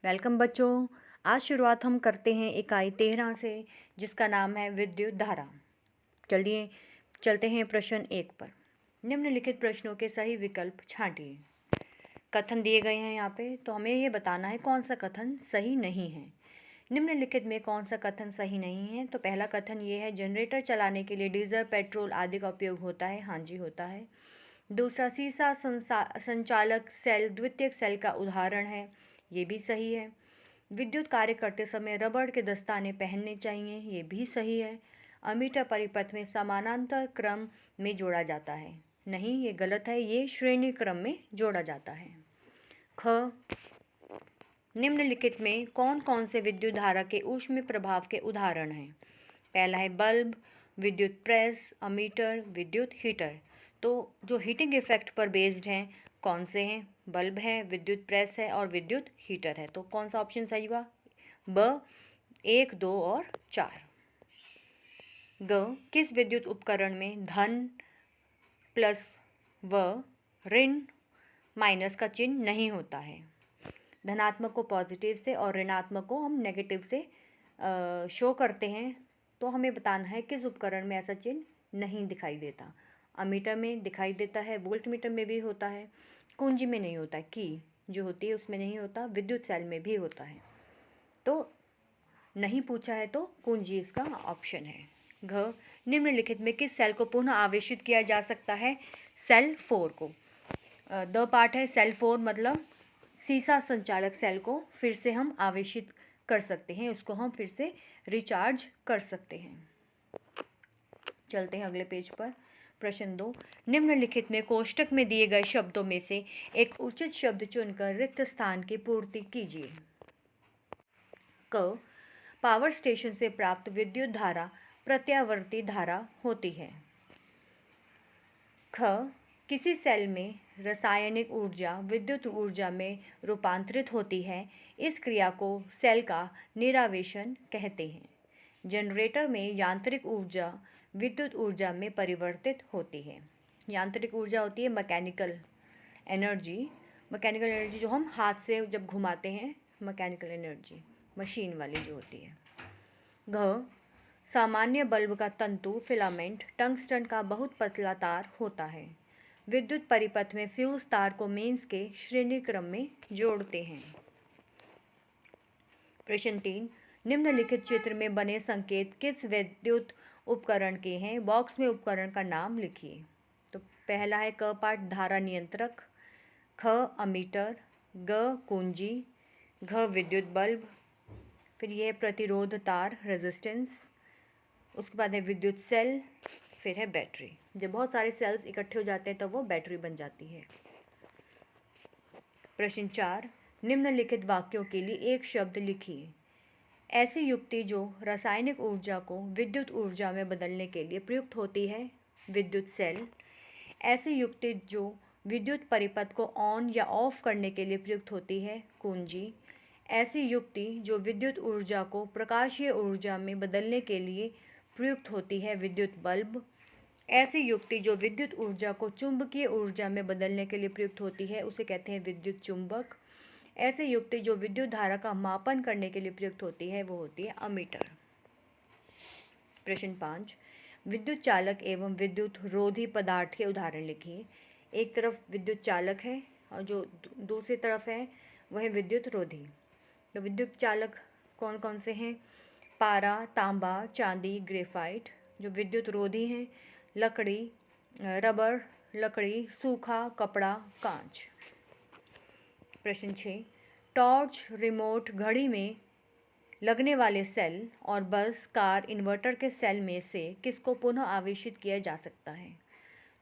Welcome बच्चों। आज शुरुआत हम करते हैं इकाई 13 से, जिसका नाम है विद्युत धारा। चलिए चलते हैं प्रश्न 1 पर। निम्नलिखित प्रश्नों के सही विकल्प छांटिए। कथन दिए गए हैं यहाँ पे, तो हमें ये बताना है कौन सा कथन सही नहीं है। निम्नलिखित में कौन सा कथन सही नहीं है? तो पहला कथन ये है, जनरेटर चलाने के लिए डीजल पेट्रोल आदि का उपयोग होता है। हाँ जी, होता है। दूसरा, सीसा संचालक सेल द्वितीयक सेल का उदाहरण है। ये भी सही है। विद्युत कार्य करते समय रबड़ के दस्ताने पहनने चाहिए। ये भी सही है। अमीटर परिपथ में समानांतर क्रम में जोड़ा जाता है। नहीं, ये गलत है, ये श्रेणी क्रम में जोड़ा जाता है। ख, निम्नलिखित में कौन कौन से विद्युत धारा के ऊष्मीय प्रभाव के उदाहरण हैं? पहला है बल्ब, विद्युत प्रेस, अमीटर, विद्युत हीटर। तो जो हीटिंग इफेक्ट पर बेस्ड हैं कौन से हैं? बल्ब है, विद्युत प्रेस है और विद्युत हीटर है। तो कौन सा ऑप्शन सही हुआ? ब, 1, 2 और 4। ग, किस विद्युत उपकरण में धन प्लस व ऋण माइनस का चिन्ह नहीं होता है? धनात्मक को पॉजिटिव से और ऋणात्मक को हम नेगेटिव से शो करते हैं। तो हमें बताना है किस उपकरण में ऐसा चिन्ह नहीं दिखाई देता। अमीटर में दिखाई देता है, वोल्ट मीटर में भी होता है, कुंजी में नहीं होता, की जो होती है उसमें नहीं होता, विद्युत सेल में भी होता है। तो नहीं पूछा है तो कुंजी इसका ऑप्शन है। घ, निम्नलिखित में किस सेल को पुनः आवेशित किया जा सकता है? सेल 4 को। द पार्ट है सेल 4, मतलब सीसा संचालक सेल को फिर से हम आवेशित कर सकते हैं, उसको हम फिर से रिचार्ज कर सकते हैं। चलते हैं अगले पेज पर। प्रश्न 2, निम्नलिखित में कोष्टक में दिए गए शब्दों में से एक उचित शब्द चुनकर रिक्त स्थान की पूर्ति कीजिए। क, पावर स्टेशन से प्राप्त विद्युत धारा प्रत्यावर्ती धारा होती है। ख, किसी सेल में रासायनिक ऊर्जा विद्युत ऊर्जा में रूपांतरित होती है। इस क्रिया को सेल का निरावेशन कहते हैं। जनरेटर में यांत्रिक ऊर्जा विद्युत ऊर्जा में परिवर्तित होती है। यांत्रिक ऊर्जा होती है मैकेनिकल एनर्जी जो हम हाथ से जब घुमाते हैं, मैकेनिकल एनर्जी मशीन वाली जो होती है। घ, सामान्य बल्ब का तंतु फिलामेंट टंगस्टन का बहुत पतला तार होता है। विद्युत परिपथ में फ्यूज तार को मेंस के श्रेणी क्रम में जोड़ते हैं। प्रश्न 3, निम्नलिखित चित्र में बने संकेत किस विद्युत उपकरण के हैं? बॉक्स में उपकरण का नाम लिखिए। तो पहला है क पार्ट धारा नियंत्रक, ख अमीटर, ग कुंजी, घ विद्युत बल्ब, फिर यह प्रतिरोध तार रेजिस्टेंस, उसके बाद है विद्युत सेल, फिर है बैटरी। जब बहुत सारे सेल्स इकट्ठे हो जाते हैं तब वो बैटरी बन जाती है। प्रश्न 4, निम्नलिखित वाक्यों के लिए एक शब्द लिखिए। ऐसी युक्ति जो रासायनिक ऊर्जा को विद्युत ऊर्जा में बदलने के लिए प्रयुक्त होती है, विद्युत सेल। ऐसी युक्ति जो विद्युत परिपथ को ऑन या ऑफ करने के लिए प्रयुक्त होती है, कुंजी। ऐसी युक्ति जो विद्युत ऊर्जा को प्रकाशीय ऊर्जा में बदलने के लिए प्रयुक्त होती है, विद्युत बल्ब। ऐसी युक्ति जो विद्युत ऊर्जा को चुंबकीय ऊर्जा में बदलने के लिए प्रयुक्त होती है, उसे कहते हैं विद्युत चुंबक। ऐसी युक्ति जो विद्युत धारा का मापन करने के लिए प्रयुक्त होती है, वो होती है अमीटर। प्रश्न 5, विद्युत चालक एवं विद्युत रोधी पदार्थ के उदाहरण लिखिए। एक तरफ विद्युत चालक है और जो दूसरी तरफ है वह है विद्युत रोधी। तो विद्युत चालक कौन कौन से हैं? पारा, तांबा, चांदी, ग्रेफाइट। जो विद्युत रोधी हैं, लकड़ी, रबर, लकड़ी, सूखा कपड़ा, कांच। प्रश्न 6, टॉर्च, रिमोट, घड़ी में लगने वाले सेल और बस, कार, इन्वर्टर के सेल में से किसको पुनः आवेशित किया जा सकता है?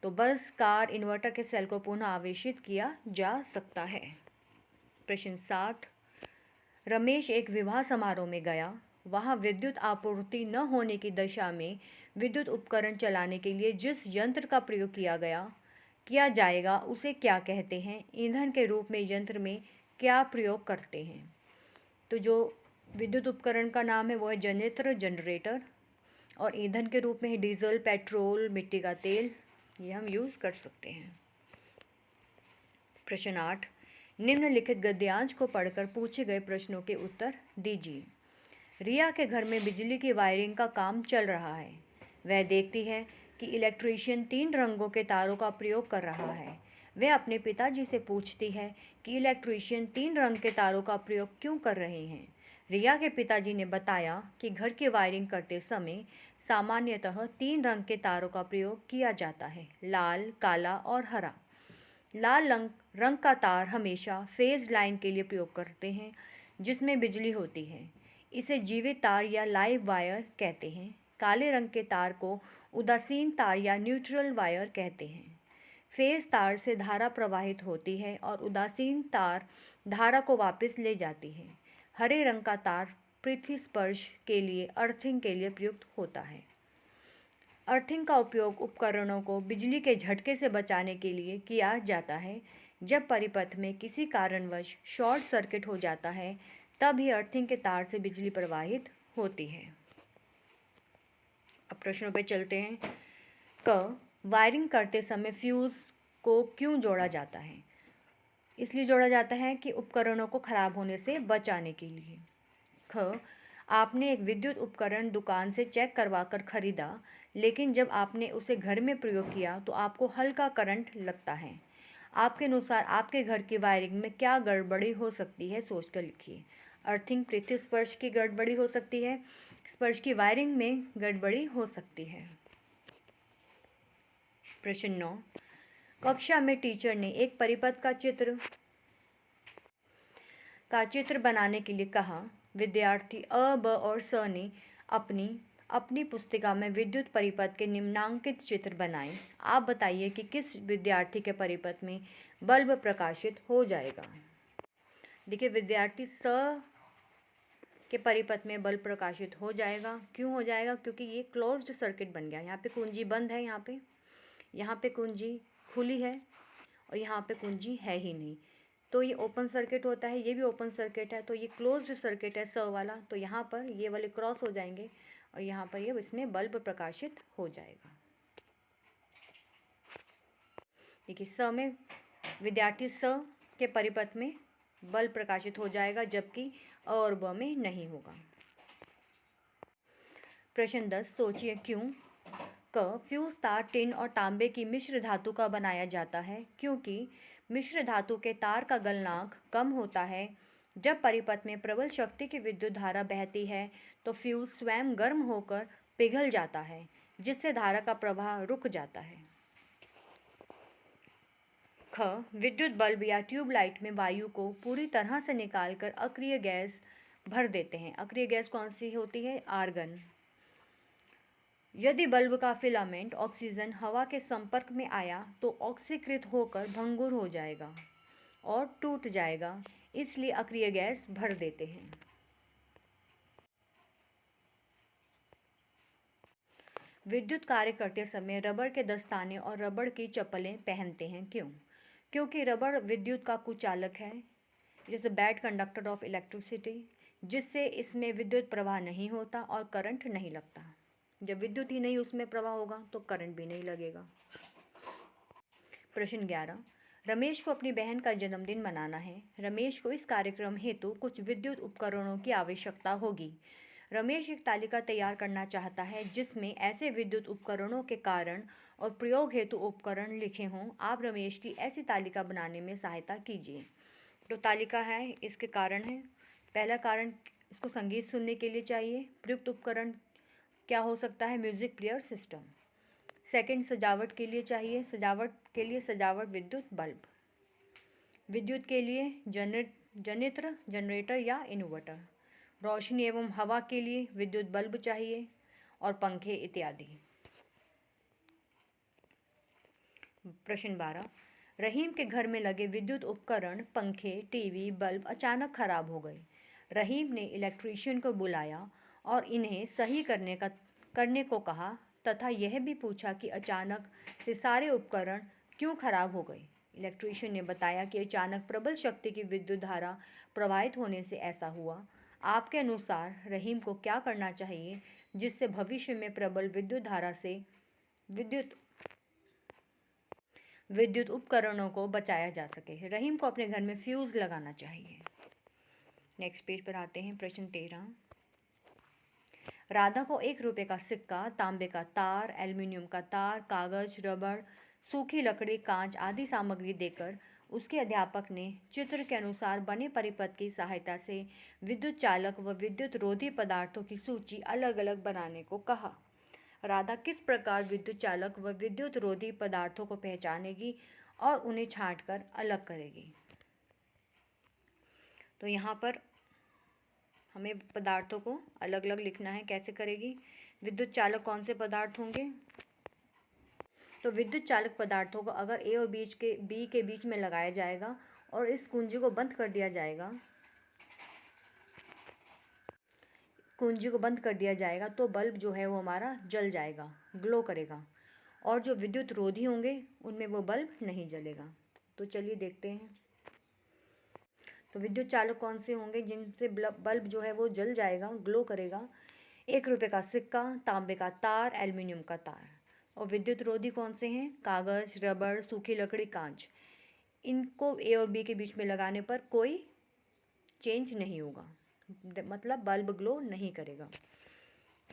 तो बस, कार, इन्वर्टर के सेल को पुनः आवेशित किया जा सकता है। प्रश्न 7, रमेश एक विवाह समारोह में गया। वहाँ विद्युत आपूर्ति न होने की दशा में विद्युत उपकरण चलाने के लिए जिस यंत्र का प्रयोग किया जाएगा उसे क्या कहते हैं? ईंधन के रूप में यंत्र में क्या प्रयोग करते हैं? तो जो विद्युत उपकरण का नाम है वो है जनरेटर, और ईंधन के रूप में है डीजल, पेट्रोल, मिट्टी का तेल, ये हम यूज़ कर सकते हैं। प्रश्न 8, निम्नलिखित गद्यांश को पढ़कर पूछे गए प्रश्नों के उत्तर दीजिए। रिया के घर में बिजली की वायरिंग का काम चल रहा है। वह देखती है कि इलेक्ट्रीशियन 3 रंगों के तारों का प्रयोग कर रहा है। वह अपने पिताजी से पूछती है कि इलेक्ट्रीशियन 3 रंग के तारों का प्रयोग क्यों कर रहे हैं। रिया के पिताजी ने बताया कि घर की वायरिंग करते समय सामान्यतः 3 रंग के तारों का प्रयोग किया जाता है, लाल, काला और हरा। लाल रंग का तार हमेशा फेज लाइन के लिए प्रयोग करते हैं, जिसमें बिजली होती है। इसे जीवित तार या लाइव वायर कहते हैं। काले रंग के तार को उदासीन तार या न्यूट्रल वायर कहते हैं। फेज तार से धारा प्रवाहित होती है और उदासीन तार धारा को वापस ले जाती है। हरे रंग का तार पृथ्वी स्पर्श के लिए अर्थिंग के लिए प्रयुक्त होता है। अर्थिंग का उपयोग उपकरणों को बिजली के झटके से बचाने के लिए किया जाता है। जब परिपथ में किसी कारणवश शॉर्ट सर्किट हो जाता है, तब ही अर्थिंग के तार से बिजली प्रवाहित होती है। अब प्रश्नों पे चलते हैं। क, वायरिंग करते समय फ्यूज़ को क्यों जोड़ा जाता है? इसलिए जोड़ा जाता है कि उपकरणों को खराब होने से बचाने के लिए। ख, आपने एक विद्युत उपकरण दुकान से चेक करवा कर खरीदा, लेकिन जब आपने उसे घर में प्रयोग किया तो आपको हल्का करंट लगता है। आपके अनुसार आपके घर की वायरिंग में क्या गड़बड़ी हो सकती है, सोच कर लिखिए। अर्थिंग पृथ्वी स्पर्श की गड़बड़ी हो सकती है, स्पर्श की वायरिंग में गड़बड़ी हो सकती है। प्रश्न 9, कक्षा में टीचर ने एक परिपथ का चित्र बनाने के लिए कहा। विद्यार्थी अ, ब और स ने अपनी पुस्तिका में विद्युत परिपथ के निम्नांकित चित्र बनाए। आप बताइए कि किस विद्यार्थी के परिपथ में बल्ब प्रकाशित हो जाएगा। देखिए, विद्यार्थी स के परिपथ में बल्ब प्रकाशित हो जाएगा। क्यों हो जाएगा? क्योंकि ये क्लोज्ड सर्किट बन गया। यहाँ पे कुंजी बंद है, यहाँ पे कुंजी खुली है और यहाँ पे कुंजी है ही नहीं, तो ये ओपन सर्किट होता है। ये भी ओपन सर्किट है, तो ये क्लोज्ड सर्किट है स वाला, तो यहाँ पर ये वाले क्रॉस हो जाएंगे और यहाँ पर ये इसमें बल्ब प्रकाशित हो जाएगा। देखिए, स में विद्यार्थी स के परिपथ में बल्ब प्रकाशित हो जाएगा, जबकि अ और ब में नहीं होगा। प्रश्न 10, सोचिए क्यों। क, फ्यूज तार टिन और तांबे की मिश्र धातु का बनाया जाता है, क्योंकि मिश्र धातु के तार का गलनांक कम होता है। जब परिपथ में प्रबल शक्ति की विद्युत धारा बहती है तो फ्यूज स्वयं गर्म होकर पिघल जाता है, जिससे धारा का प्रवाह रुक जाता है। ख, विद्युत बल्ब या ट्यूबलाइट में वायु को पूरी तरह से निकालकर अक्रिय गैस भर देते हैं। अक्रिय गैस कौन सी होती है? आर्गन। यदि बल्ब का फिलामेंट ऑक्सीजन हवा के संपर्क में आया तो ऑक्सीकृत होकर भंगुर हो जाएगा और टूट जाएगा, इसलिए अक्रिय गैस भर देते हैं। विद्युत कार्य करते समय रबड़ के दस्ताने और रबड़ की चप्पलें पहनते हैं। क्यों? क्योंकि रबड़ विद्युत का कुचालक है। It is a bad conductor of electricity, जिससे इसमें विद्युत प्रवाह नहीं होता और करंट नहीं लगता। जब विद्युत ही नहीं उसमें प्रवाह होगा तो करंट भी नहीं लगेगा। प्रश्न 11, रमेश को अपनी बहन का जन्मदिन मनाना है। रमेश को इस कार्यक्रम हेतु कुछ विद्युत उपकरणों की आवश्यकता होगी। रमेश एक तालिका तैयार करना चाहता है जिसमें ऐसे विद्युत उपकरणों के कारण और प्रयोग हेतु उपकरण लिखे हों। आप रमेश की ऐसी तालिका बनाने में सहायता कीजिए। तो तालिका है, इसके कारण है। पहला कारण, इसको संगीत सुनने के लिए चाहिए। प्रयुक्त उपकरण क्या हो सकता है? Music player system. सेकंड, सजावट के लिए चाहिए। सजावट विद्युत बल्ब। विद्युत के लिए जनरेटर या इन्वर्टर। रोशनी एवं हवा के लिए विद्युत बल्ब चाहिए और पंखे इत्यादि। प्रश्न 12, रहीम के घर में लगे विद्युत उपकरण पंखे, टीवी, बल्ब अचानक खराब हो गए। रहीम ने इलेक्ट्रीशियन को बुलाया और इन्हें सही करने को कहा तथा यह भी पूछा कि अचानक से सारे उपकरण क्यों खराब हो गए। इलेक्ट्रीशियन ने बताया कि अचानक प्रबल शक्ति की विद्युत धारा प्रवाहित होने से ऐसा हुआ। आपके अनुसार रहीम को क्या करना चाहिए जिससे भविष्य में प्रबल विद्युत धारा से विद्युत उपकरणों को बचाया जा सके। रहीम को अपने घर में फ्यूज़ लगाना चाहिए। नेक्स्ट पेज पर आते हैं। प्रश्न 13। राधा को 1 रुपये का सिक्का, तांबे का तार, एल्युमिनियम का तार, कागज, रबड़, सूखी लकड़ी, कांच आदि सामग्री देकर उसके अध्यापक ने चित्र के अनुसार बने परिपथ की सहायता से विद्युत चालक व विद्युत रोधी पदार्थों की सूची अलग अलग बनाने को कहा। राधा किस प्रकार विद्युत चालक व विद्युत रोधी पदार्थों को पहचानेगी और उन्हें छांटकर अलग करेगी। तो यहाँ पर हमें पदार्थों को अलग अलग लिखना है। कैसे करेगी? विद्युत चालक कौन से पदार्थ होंगे? तो विद्युत चालक पदार्थों को अगर ए और बी के बीच में लगाया जाएगा और इस कुंजी को बंद कर दिया जाएगा, तो बल्ब जो है वो हमारा जल जाएगा, ग्लो करेगा। और जो विद्युत रोधी होंगे उनमें वो बल्ब नहीं जलेगा। तो चलिए देखते हैं। तो विद्युत चालक कौन से होंगे जिनसे बल्ब जो है वो जल जाएगा, ग्लो करेगा? 1 रुपये का सिक्का, तांबे का तार, एल्युमिनियम का तार। और विद्युत रोधी कौन से हैं? कागज़, रबड़, सूखी लकड़ी, कांच। इनको ए और बी के बीच में लगाने पर कोई चेंज नहीं होगा, मतलब बल्ब ग्लो नहीं करेगा।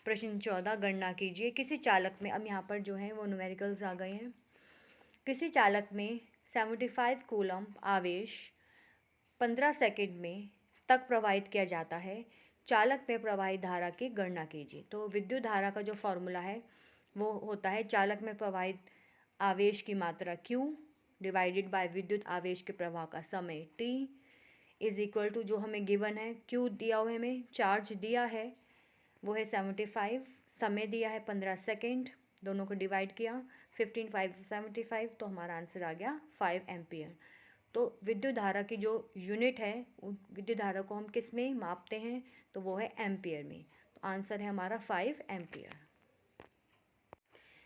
प्रश्न 14। गणना कीजिए। किसी चालक में, अब यहाँ पर जो है वो न्यूमेरिकल्स आ गए हैं। किसी चालक में 75 कूलम आवेश 15 सेकंड में तक प्रवाहित किया जाता है। चालक में प्रवाहित धारा की गणना कीजिए। तो विद्युत धारा का जो फॉर्मूला है वो होता है चालक में प्रवाहित आवेश की मात्रा Q डिवाइडेड बाय विद्युत आवेश के प्रवाह का समय T इज इक्वल टू, जो हमें गिवन है Q दिया हुआ है, हमें चार्ज दिया है वो है 75, समय दिया है 15 सेकेंड, दोनों को डिवाइड किया 15 5 75, तो हमारा आंसर आ गया 5 एम्पियर। तो विद्युत धारा की जो यूनिट है, विद्युत धारा को हम किस में मापते हैं? तो वो है एम्पियर में। तो आंसर है हमारा 5 एम्पियर।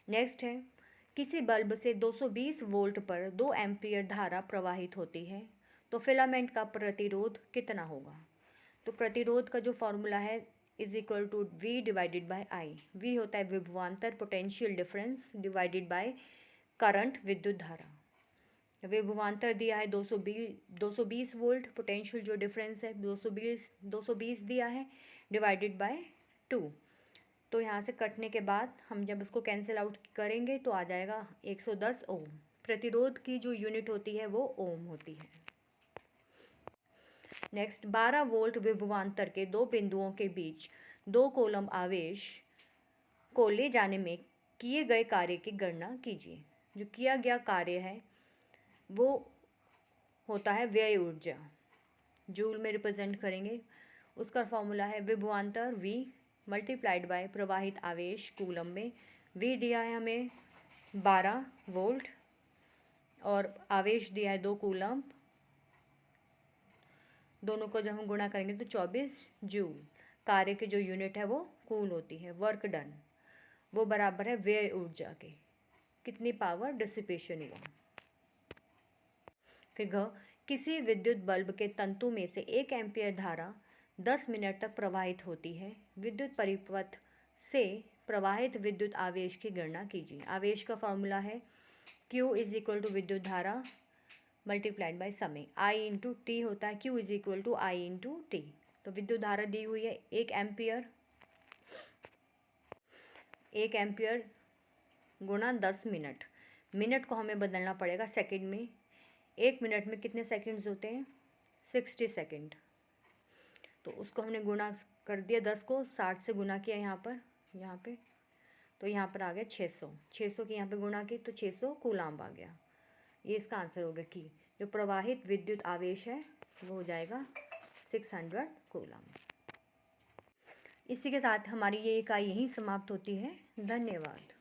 नेक्स्ट है, किसी बल्ब से 220 वोल्ट पर 2 एम्पियर धारा प्रवाहित होती है तो फिलामेंट का प्रतिरोध कितना होगा? तो प्रतिरोध का जो फॉर्मूला है is equal to V divided by I। V होता है विभवांतर potential difference divided by current विद्युत धारा। विभवांतर दिया है 220 वोल्ट, पोटेंशियल जो डिफरेंस है 220 दिया है डिवाइडेड बाय 2। तो यहाँ से कटने के बाद हम जब इसको कैंसिल आउट करेंगे तो आ जाएगा 110 ओम। प्रतिरोध की जो यूनिट होती है वो ओम होती है। नेक्स्ट, 12 वोल्ट विभवांतर के 2 बिंदुओं के बीच 2 कूलम आवेश को ले जाने में किए गए कार्य की गणना कीजिए। जो किया गया कार्य है वो होता है व्यय ऊर्जा, जूल में रिप्रेजेंट करेंगे। उसका फॉर्मूला है विभवांतर V मल्टीप्लाइड बाय प्रवाहित आवेश कूलम में। V दिया है हमें 12 वोल्ट और आवेश दिया है 2 कूलम, दोनों को जब हम गुणा करेंगे तो 24 जूल। कार्य की जो यूनिट है वो कूल होती है। वर्क डन वो बराबर है व्यय ऊर्जा के, कितनी पावर डिसिपेशन हुआ। फिर किसी विद्युत बल्ब के तंतु में से 1 एम्पियर धारा 10 मिनट तक प्रवाहित होती है। विद्युत परिपथ से प्रवाहित विद्युत आवेश की गणना कीजिए। आवेश का फॉर्मूला है Q इज इक्वल टू विद्युत धारा मल्टीप्लाइड बाय समय, I इंटू टी होता है, Q is equal to I into T. तो विद्युत धारा दी हुई है 1 एम्पियर गुणा 10 मिनट। मिनट को हमें बदलना पड़ेगा सेकंड में। 1 मिनट में कितने सेकंड्स होते हैं? 60 सेकंड। तो उसको हमने गुणा कर दिया, 10 को 60 से गुणा किया यहाँ पे, तो यहाँ पर आ गया 600 की यहाँ पे गुणा की तो 600 कूलाम्ब आ गया। ये इसका आंसर होगा कि जो प्रवाहित विद्युत आवेश है वो हो जाएगा 600 कूलाम्ब। इसी के साथ हमारी ये इकाई यहीं समाप्त होती है। धन्यवाद।